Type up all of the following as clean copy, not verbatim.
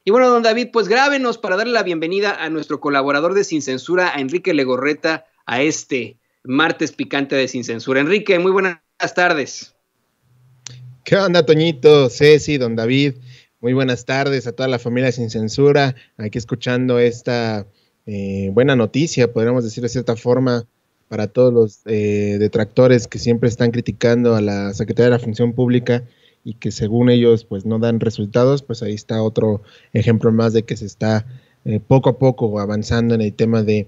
Y bueno, don David, pues grábenos para darle la bienvenida a nuestro colaborador de Sin Censura, a Enrique Legorreta, a este martes picante de Sin Censura. Enrique, muy buenas tardes. ¿Qué onda, Toñito, Ceci, don David? Muy buenas tardes a toda la familia Sin Censura, aquí escuchando esta buena noticia, podríamos decir de cierta forma, para todos los detractores que siempre están criticando a la Secretaría de la Función Pública y que según ellos pues no dan resultados. Pues ahí está otro ejemplo más de que se está poco a poco avanzando en el tema de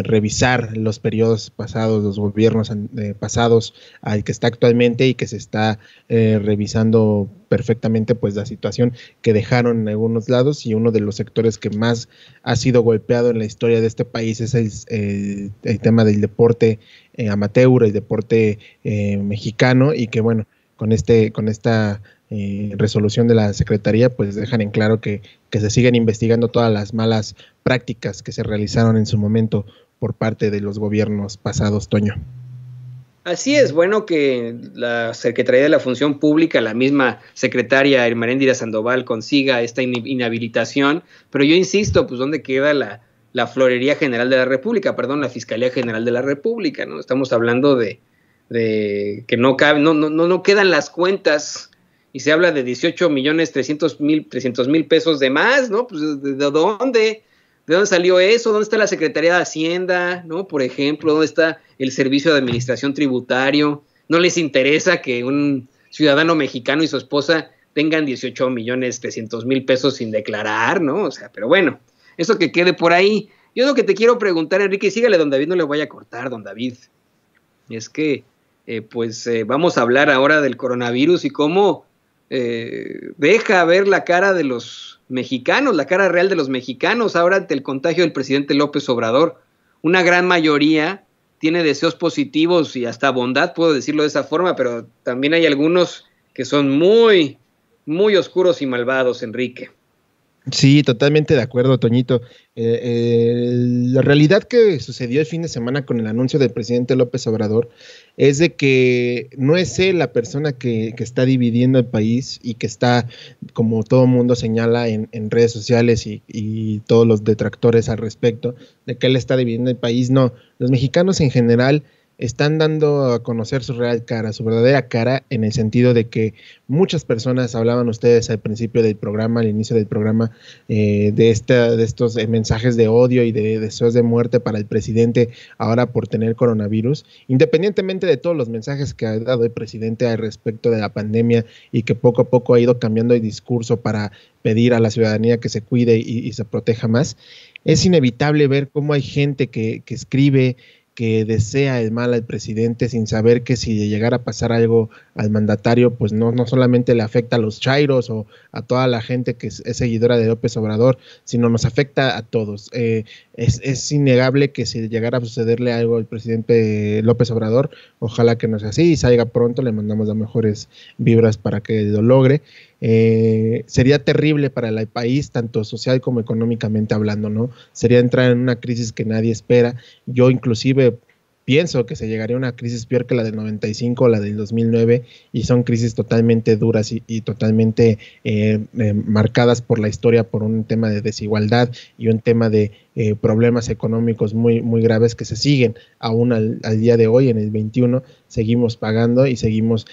revisar los periodos pasados, los gobiernos pasados al que está actualmente, y que se está revisando perfectamente pues la situación que dejaron en algunos lados. Y uno de los sectores que más ha sido golpeado en la historia de este país es el tema del deporte amateur, el deporte mexicano, y que bueno, con esta resolución de la Secretaría pues dejan en claro que se siguen investigando todas las malas prácticas que se realizaron en su momento por parte de los gobiernos pasados, Toño. Así es, bueno que la Secretaría de la Función Pública, la misma secretaria Ermeréndira Sandoval, consiga esta inhabilitación, pero yo insisto, pues ¿dónde queda la Florería General de la República? Perdón, la Fiscalía General de la República, ¿no? Estamos hablando de que no quedan las cuentas, y se habla de 18,300,000 pesos de más, ¿no? Pues ¿de dónde? ¿De dónde salió eso? ¿Dónde está la Secretaría de Hacienda, ¿no? Por ejemplo, ¿dónde está el Servicio de Administración Tributario? ¿No les interesa que un ciudadano mexicano y su esposa tengan 18,300,000 pesos sin declarar, ¿no? O sea, pero bueno, eso que quede por ahí. Yo lo que te quiero preguntar, Enrique, y sígale, don David, no le voy a cortar, don David, es que vamos a hablar ahora del coronavirus y cómo deja ver la cara de los mexicanos, la cara real de los mexicanos ahora ante el contagio del presidente López Obrador. Una gran mayoría tiene deseos positivos y hasta bondad, puedo decirlo de esa forma, pero también hay algunos que son muy, muy oscuros y malvados, Enrique. Sí, totalmente de acuerdo, Toñito. La realidad que sucedió el fin de semana con el anuncio del presidente López Obrador es de que no es él la persona que está dividiendo el país, y que está, como todo mundo señala en redes sociales y todos los detractores al respecto, de que él está dividiendo el país. No, los mexicanos en general están dando a conocer su real cara, su verdadera cara, en el sentido de que muchas personas, hablaban ustedes al principio del programa, al inicio del programa, de estos mensajes de odio y de deseos de muerte para el presidente ahora por tener coronavirus, independientemente de todos los mensajes que ha dado el presidente al respecto de la pandemia, y que poco a poco ha ido cambiando el discurso para pedir a la ciudadanía que se cuide y se proteja más. Es inevitable ver cómo hay gente que escribe, que desea el mal al presidente, sin saber que si llegara a pasar algo al mandatario, pues no solamente le afecta a los chairos o a toda la gente que es seguidora de López Obrador, sino nos afecta a todos. Es innegable que si llegara a sucederle algo al presidente López Obrador, ojalá que no sea así y salga pronto, le mandamos las mejores vibras para que lo logre. Sería terrible para el país, tanto social como económicamente hablando, ¿no? Sería entrar en una crisis que nadie espera. Yo inclusive pienso que se llegaría a una crisis peor que la del 95 o la del 2009, y son crisis totalmente duras y totalmente marcadas por la historia, por un tema de desigualdad y un tema de problemas económicos muy, muy graves que se siguen aún al día de hoy, en el 21, seguimos pagando y seguimos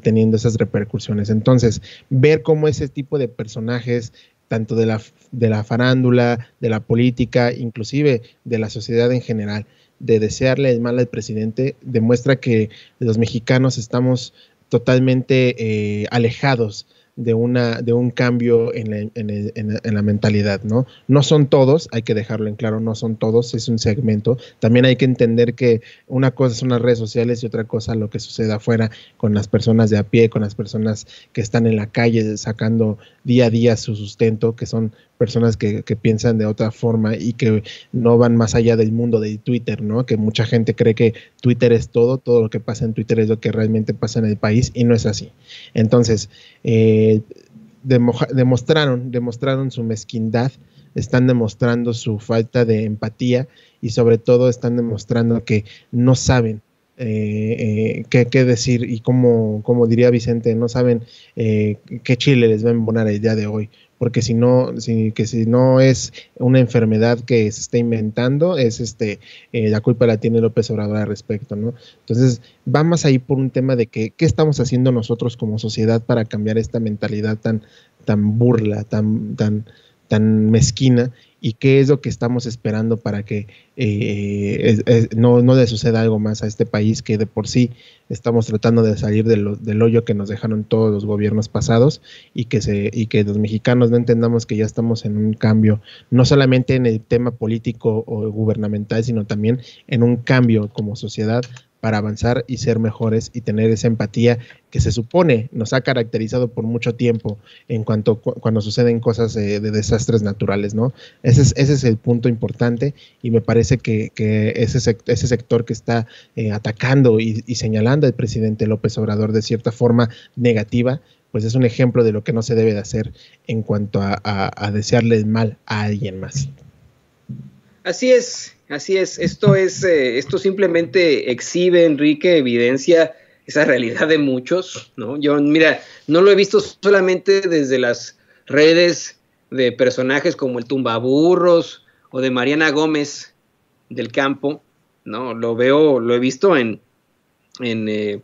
teniendo esas repercusiones. Entonces, ver cómo ese tipo de personajes, tanto de la farándula, de la política, inclusive de la sociedad en general, de desearle el mal al presidente, demuestra que los mexicanos estamos totalmente alejados de un cambio en la mentalidad, ¿no? No son todos, hay que dejarlo en claro, no son todos, es un segmento. También hay que entender que una cosa son las redes sociales y otra cosa lo que sucede afuera con las personas de a pie, con las personas que están en la calle sacando día a día su sustento, que son personas que piensan de otra forma y que no van más allá del mundo de Twitter, ¿no? Que mucha gente cree que Twitter es todo lo que pasa en Twitter es lo que realmente pasa en el país, y no es así. Entonces, demostraron su mezquindad, están demostrando su falta de empatía, y sobre todo están demostrando que no saben qué decir, y como diría Vicente, no saben qué chile les va a embonar el día de hoy, porque si no es una enfermedad que se está inventando, es la culpa la tiene López Obrador al respecto, ¿no? Entonces, va más ahí por un tema de qué estamos haciendo nosotros como sociedad para cambiar esta mentalidad tan burla, tan mezquina, y qué es lo que estamos esperando para que no le suceda algo más a este país, que de por sí estamos tratando de salir del hoyo que nos dejaron todos los gobiernos pasados, y que los mexicanos no entendamos que ya estamos en un cambio, no solamente en el tema político o gubernamental, sino también en un cambio como sociedad para avanzar y ser mejores y tener esa empatía que se supone nos ha caracterizado por mucho tiempo cuando suceden cosas de desastres naturales, ¿no? Ese es el punto importante, y me parece que ese sector que está atacando y señalando al presidente López Obrador de cierta forma negativa, pues es un ejemplo de lo que no se debe de hacer en cuanto a desearle el mal a alguien más. Así es. Esto simplemente exhibe, Enrique, evidencia esa realidad de muchos, ¿no? Yo, mira, no lo he visto solamente desde las redes de personajes como el Tumbaburros o de Mariana Gómez del Campo, ¿no? Lo he visto en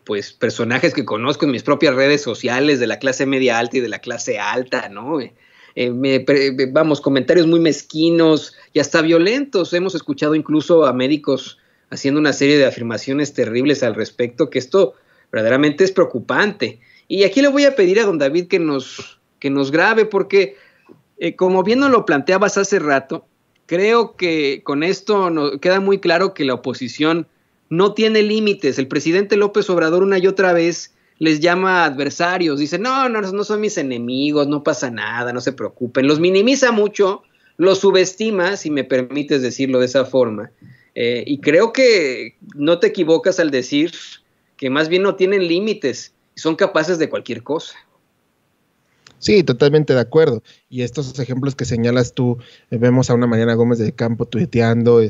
pues personajes que conozco en mis propias redes sociales de la clase media alta y de la clase alta, ¿no? Comentarios muy mezquinos y hasta violentos. Hemos escuchado incluso a médicos haciendo una serie de afirmaciones terribles al respecto, que esto verdaderamente es preocupante. Y aquí le voy a pedir a don David que nos grabe, porque como bien nos lo planteabas hace rato, creo que con esto queda muy claro que la oposición no tiene límites. El presidente López Obrador una y otra vez les llama adversarios, dice, no son mis enemigos, no pasa nada, no se preocupen, los minimiza mucho, los subestima, si me permites decirlo de esa forma, y creo que no te equivocas al decir que más bien no tienen límites, y son capaces de cualquier cosa. Sí, totalmente de acuerdo. Y estos ejemplos que señalas tú, vemos a una Mariana Gómez del Campo tuiteando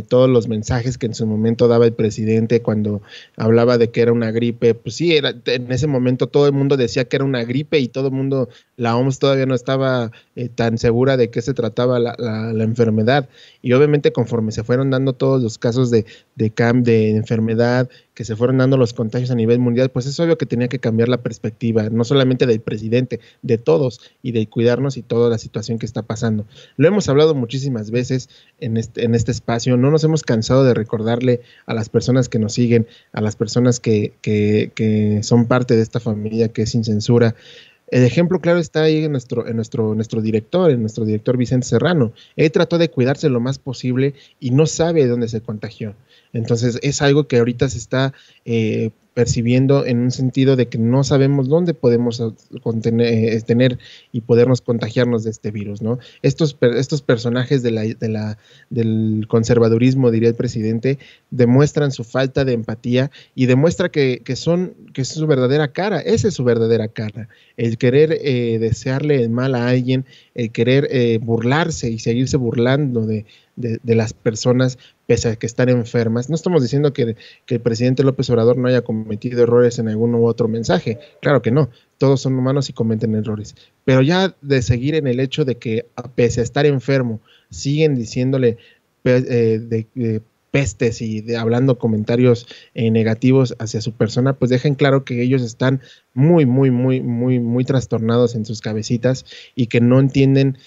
todos los mensajes que en su momento daba el presidente cuando hablaba de que era una gripe. Pues sí, en ese momento todo el mundo decía que era una gripe, y todo el mundo, la OMS todavía no estaba tan segura de qué se trataba la enfermedad. Y obviamente conforme se fueron dando todos los casos de enfermedad, que se fueron dando los contagios a nivel mundial, pues es obvio que tenía que cambiar la perspectiva, no solamente del presidente, de todos, y de cuidarnos y toda la situación que está pasando. Lo hemos hablado muchísimas veces en este espacio, no nos hemos cansado de recordarle a las personas que nos siguen, a las personas que son parte de esta familia que es Sin Censura. El ejemplo claro está ahí en nuestro director Vicente Serrano. Él trató de cuidarse lo más posible y no sabe de dónde se contagió. Entonces es algo que ahorita se está percibiendo en un sentido de que no sabemos dónde podemos tener y podernos contagiarnos de este virus, ¿no? Estos personajes del conservadurismo, diría el presidente, demuestran su falta de empatía y demuestra que es su verdadera cara. Esa es su verdadera cara. El querer desearle el mal a alguien, el querer burlarse y seguirse burlando de las personas pese a que están enfermas. No estamos diciendo que el presidente López Obrador no haya cometido errores en algún u otro mensaje, claro que no, todos son humanos y cometen errores, pero ya de seguir en el hecho de que pese a estar enfermo, siguen diciéndole pestes y hablando comentarios negativos hacia su persona, pues dejen claro que ellos están muy, muy, muy, muy, muy trastornados en sus cabecitas y que no entienden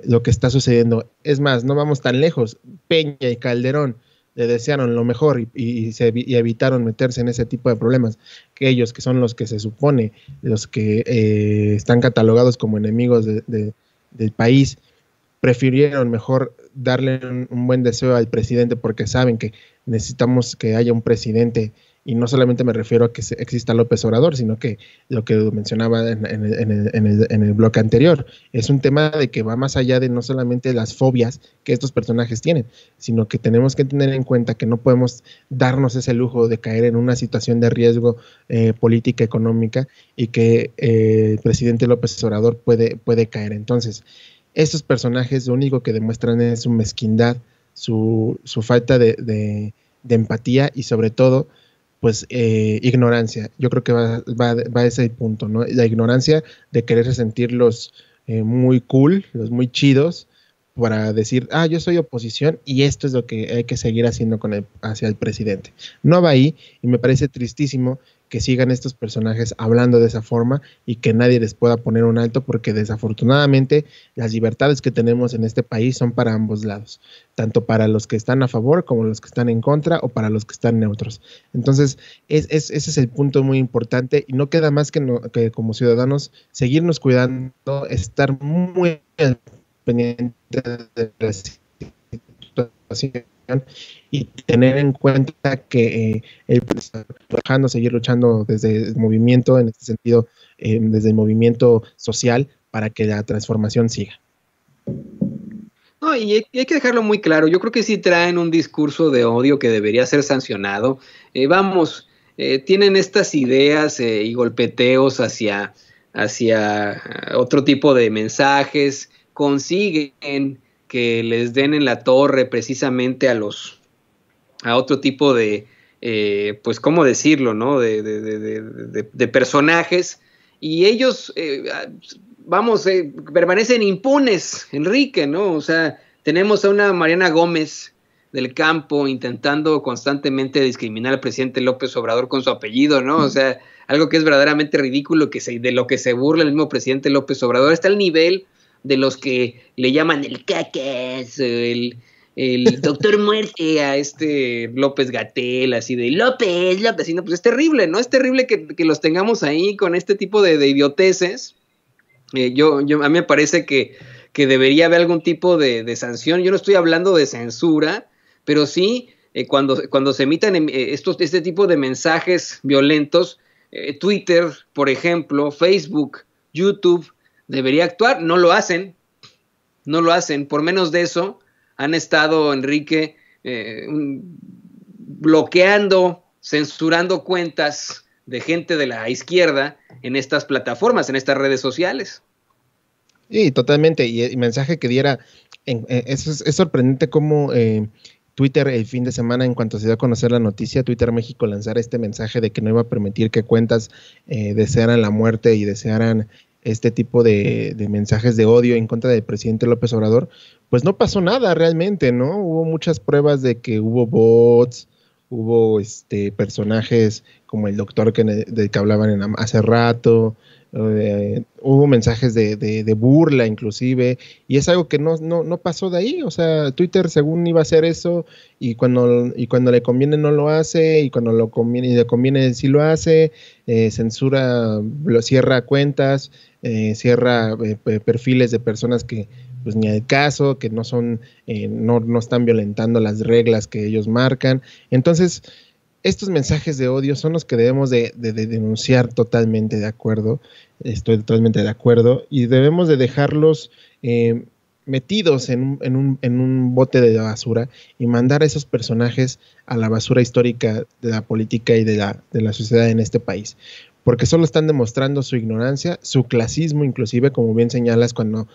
lo que está sucediendo. Es más, no vamos tan lejos. Peña y Calderón le desearon lo mejor y evitaron meterse en ese tipo de problemas, que ellos, que son los que se supone, los que están catalogados como enemigos del país, prefirieron mejor darle un buen deseo al presidente, porque saben que necesitamos que haya un presidente. Y no solamente me refiero a que exista López Obrador, sino que lo que mencionaba en el bloque anterior, es un tema de que va más allá de no solamente las fobias que estos personajes tienen, sino que tenemos que tener en cuenta que no podemos darnos ese lujo de caer en una situación de riesgo política, económica, y que el presidente López Obrador puede caer. Entonces, estos personajes lo único que demuestran es su mezquindad, su falta de de empatía y sobre todo, pues, ignorancia. Yo creo que va a ese punto, ¿no? La ignorancia de querer sentirlos muy cool, los muy chidos, para decir, yo soy oposición y esto es lo que hay que seguir haciendo hacia el presidente. No va ahí, y me parece tristísimo que sigan estos personajes hablando de esa forma y que nadie les pueda poner un alto, porque desafortunadamente las libertades que tenemos en este país son para ambos lados, tanto para los que están a favor como los que están en contra, o para los que están neutros. Entonces, ese es el punto muy importante, y no queda más que como ciudadanos seguirnos cuidando, estar muy pendiente de la situación y tener en cuenta que trabajando, seguir luchando desde el movimiento, en este sentido, desde el movimiento social, para que la transformación siga. No, y hay que dejarlo muy claro. Yo creo que sí traen un discurso de odio que debería ser sancionado. Tienen estas ideas y golpeteos hacia otro tipo de mensajes, consiguen que les den en la torre precisamente a otro tipo de, pues, ¿cómo decirlo?, ¿no? De personajes, y ellos, permanecen impunes, Enrique, ¿no? O sea, tenemos a una Mariana Gómez del Campo intentando constantemente discriminar al presidente López Obrador con su apellido, ¿no? O sea, algo que es verdaderamente ridículo, de lo que se burla el mismo presidente López Obrador. Está al nivel de los que le llaman el cacas, el doctor muerte a López-Gatell, así de López, y no, pues es terrible, ¿no? Es terrible que los tengamos ahí con este tipo de idioteces. A mí me parece que debería haber algún tipo de sanción. Yo no estoy hablando de censura, pero sí, cuando se emitan este tipo de mensajes violentos, Twitter, por ejemplo, Facebook, YouTube, debería actuar. No lo hacen. Por menos de eso han estado, Enrique, bloqueando, censurando cuentas de gente de la izquierda en estas plataformas, en estas redes sociales. Sí, totalmente. Y el mensaje que diera, es sorprendente cómo Twitter el fin de semana, en cuanto se dio a conocer la noticia, Twitter México lanzara este mensaje de que no iba a permitir que cuentas desearan la muerte y desearan este tipo de mensajes de odio en contra del presidente López Obrador. Pues no pasó nada realmente, ¿no? Hubo muchas pruebas de que hubo bots, hubo personajes como el doctor del que hablaban hace rato, hubo mensajes de burla inclusive, y es algo que no pasó de ahí. O sea, Twitter según iba a hacer eso, y cuando le conviene no lo hace, y cuando le conviene sí lo hace, censura, cierra cuentas, cierra perfiles de personas que pues ni al caso, que no son, no están violentando las reglas que ellos marcan. Entonces, estos mensajes de odio son los que debemos de denunciar. Totalmente de acuerdo, estoy totalmente de acuerdo, y debemos de dejarlos metidos en un bote de basura, y mandar a esos personajes a la basura histórica de la política y de la sociedad en este país, porque solo están demostrando su ignorancia, su clasismo, inclusive, como bien señalas, cuando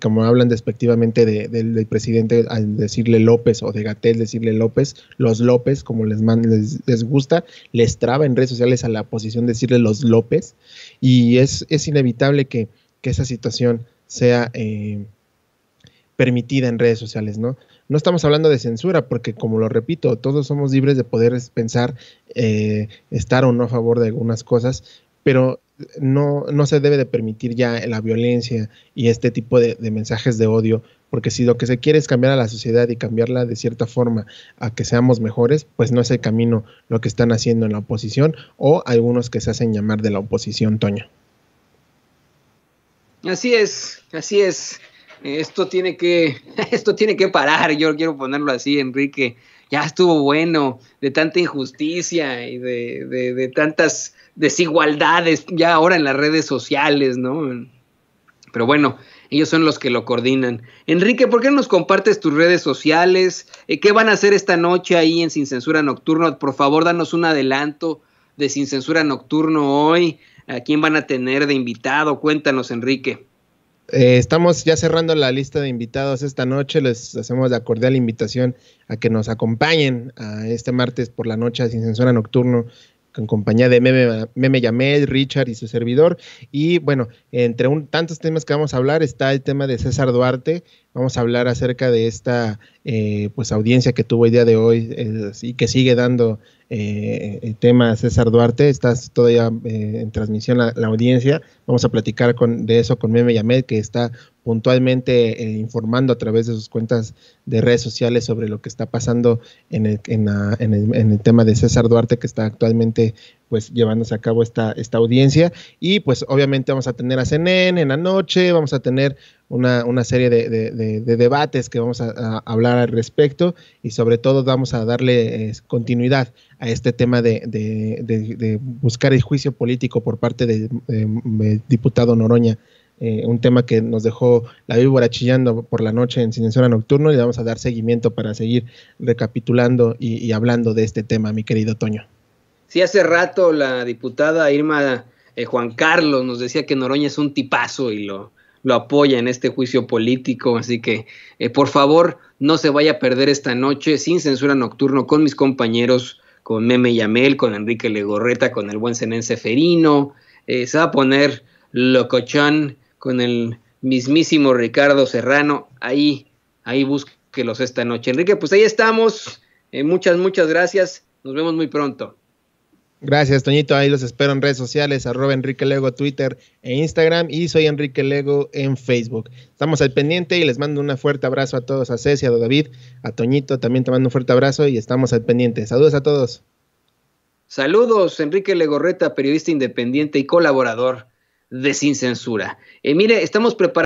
como hablan despectivamente del presidente al decirle López, o de Gatell decirle López, los López, como les gusta, les traba en redes sociales a la oposición decirle los López, y es inevitable que esa situación sea permitida en redes sociales, ¿no? No estamos hablando de censura, porque, como lo repito, todos somos libres de poder pensar, estar o no a favor de algunas cosas, pero no se debe de permitir ya la violencia y este tipo de mensajes de odio, porque si lo que se quiere es cambiar a la sociedad y cambiarla de cierta forma a que seamos mejores, pues no es el camino lo que están haciendo en la oposición, o algunos que se hacen llamar de la oposición, Toño. Así es. Esto tiene que parar. Yo quiero ponerlo así, Enrique. Ya estuvo bueno de tanta injusticia y de tantas desigualdades ya ahora en las redes sociales, ¿no? Pero bueno, ellos son los que lo coordinan. Enrique, ¿por qué no nos compartes tus redes sociales? ¿Qué van a hacer esta noche ahí en Sin Censura Nocturno? Por favor, danos un adelanto de Sin Censura Nocturno hoy. ¿A quién van a tener de invitado? Cuéntanos, Enrique. Estamos ya cerrando la lista de invitados esta noche. Les hacemos la cordial invitación a que nos acompañen a este martes por la noche a Sin Censura Nocturno, en compañía de Meme Yamel, Richard y su servidor. Y bueno, entre tantos temas que vamos a hablar está el tema de César Duarte. Vamos a hablar acerca de esta pues audiencia que tuvo el día de hoy y que sigue dando el tema César Duarte. Está todavía en transmisión la audiencia. Vamos a platicar de eso con Meme Yamel, que está puntualmente informando a través de sus cuentas de redes sociales sobre lo que está pasando en el tema de César Duarte, que está actualmente pues llevándose a cabo esta audiencia. Y pues obviamente vamos a tener a CNN en la noche, vamos a tener una serie de debates que vamos a hablar al respecto, y sobre todo vamos a darle continuidad a este tema de buscar el juicio político por parte del diputado Noroña. Un tema que nos dejó la víbora chillando por la noche en Sin Censura Nocturno, y le vamos a dar seguimiento para seguir recapitulando y hablando de este tema, mi querido Toño. Sí, hace rato la diputada Irma Juan Carlos nos decía que Noroña es un tipazo y lo apoya en este juicio político, así que por favor no se vaya a perder esta noche Sin Censura Nocturno con mis compañeros, con Meme Yamel, con Enrique Legorreta, con el buen Zenén Seferino. Se va a poner locochón con el mismísimo Ricardo Serrano. Ahí búsquelos esta noche. Enrique, pues ahí estamos. Muchas gracias. Nos vemos muy pronto. Gracias, Toñito. Ahí los espero en redes sociales, @EnriqueLego, Twitter e Instagram, y soy Enrique Lego en Facebook. Estamos al pendiente y les mando un fuerte abrazo a todos, a Ceci, a David, a Toñito, también te mando un fuerte abrazo y estamos al pendiente. Saludos a todos. Saludos, Enrique Legorreta, periodista independiente y colaborador de Sin Censura. Mire, estamos preparados